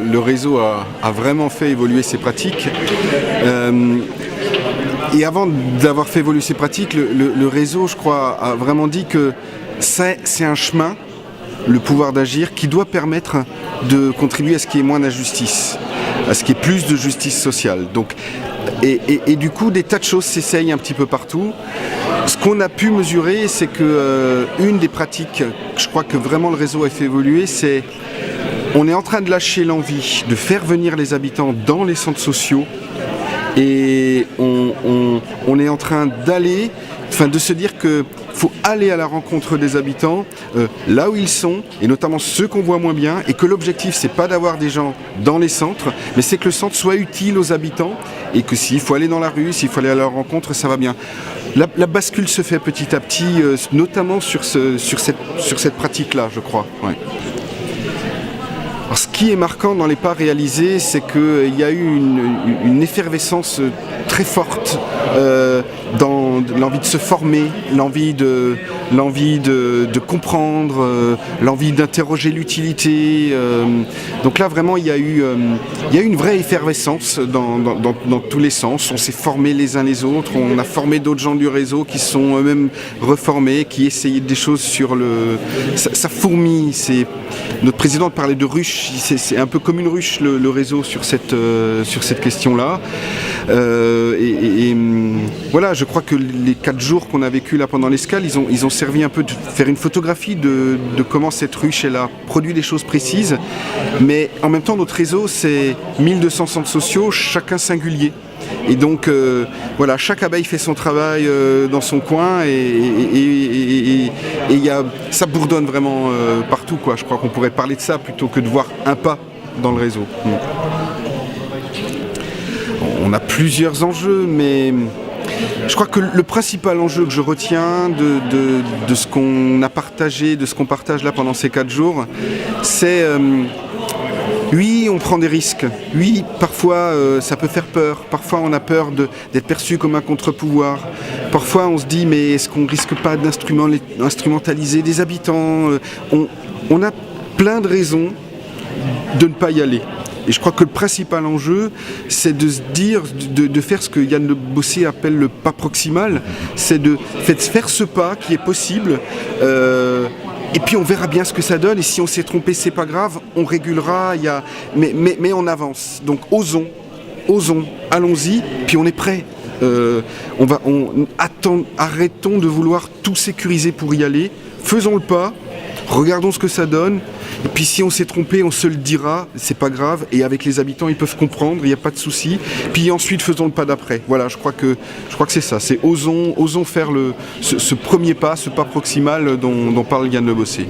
Le réseau a vraiment fait évoluer ses pratiques. Et avant d'avoir fait évoluer ses pratiques, le réseau, je crois, a vraiment dit que c'est un chemin, le pouvoir d'agir, qui doit permettre de contribuer à ce qu'il y ait moins d'injustice, à ce qu'il y ait plus de justice sociale. Donc, et du coup, des tas de choses s'essayent un petit peu partout. Ce qu'on a pu mesurer, c'est que une des pratiques, je crois que vraiment le réseau a fait évoluer, c'est on est en train de lâcher l'envie de faire venir les habitants dans les centres sociaux et on est en train d'aller, de se dire qu'il faut aller à la rencontre des habitants là où ils sont, et notamment ceux qu'on voit moins bien, et que l'objectif c'est pas d'avoir des gens dans les centres, mais c'est que le centre soit utile aux habitants, et que s'il faut aller dans la rue, s'il faut aller à leur rencontre, ça va bien. La bascule se fait petit à petit, notamment sur cette pratique-là, je crois. Ouais. Alors, ce qui est marquant dans les pas réalisés, c'est qu'il y a eu une effervescence très forte dans l'envie de se former, l'envie de comprendre, l'envie d'interroger l'utilité. Donc là, vraiment, il y a eu une vraie effervescence dans tous les sens. On s'est formés les uns les autres, on a formé d'autres gens du réseau qui sont eux-mêmes reformés, qui essayaient des choses sur le... Ça fourmille. Notre présidente parlait de ruche, c'est un peu comme une ruche le réseau sur cette question-là. Voilà, je crois que les 4 jours qu'on a vécu là pendant l'escale, ils ont servi un peu de faire une photographie de comment cette ruche elle a produit des choses précises, mais en même temps notre réseau c'est 1200 centres sociaux, chacun singulier. Et donc voilà, chaque abeille fait son travail dans son coin et ça bourdonne vraiment partout, quoi. Je crois qu'on pourrait parler de ça plutôt que de voir un pas dans le réseau. On a plusieurs enjeux, mais je crois que le principal enjeu que je retiens de ce qu'on a partagé, de ce qu'on partage là pendant ces 4 jours, c'est oui, on prend des risques. Oui, parfois ça peut faire peur. Parfois on a peur d'être perçu comme un contre-pouvoir. Parfois on se dit mais est-ce qu'on risque pas d'instrumentaliser des habitants? On a plein de raisons de ne pas y aller. Et je crois que le principal enjeu, c'est de se dire, de faire ce que Yann Le Bossé appelle le pas proximal, c'est de faire ce pas qui est possible, et puis on verra bien ce que ça donne, et si on s'est trompé, c'est pas grave, on régulera, mais on avance. Donc osons, allons-y, puis on est prêt. Arrêtons de vouloir tout sécuriser pour y aller, faisons le pas, regardons ce que ça donne. Et puis si on s'est trompé, on se le dira, c'est pas grave, et avec les habitants ils peuvent comprendre, il n'y a pas de souci. Puis ensuite faisons le pas d'après. Voilà, je crois que c'est ça, c'est osons faire ce premier pas, ce pas proximal dont parle Yann Le Bossé.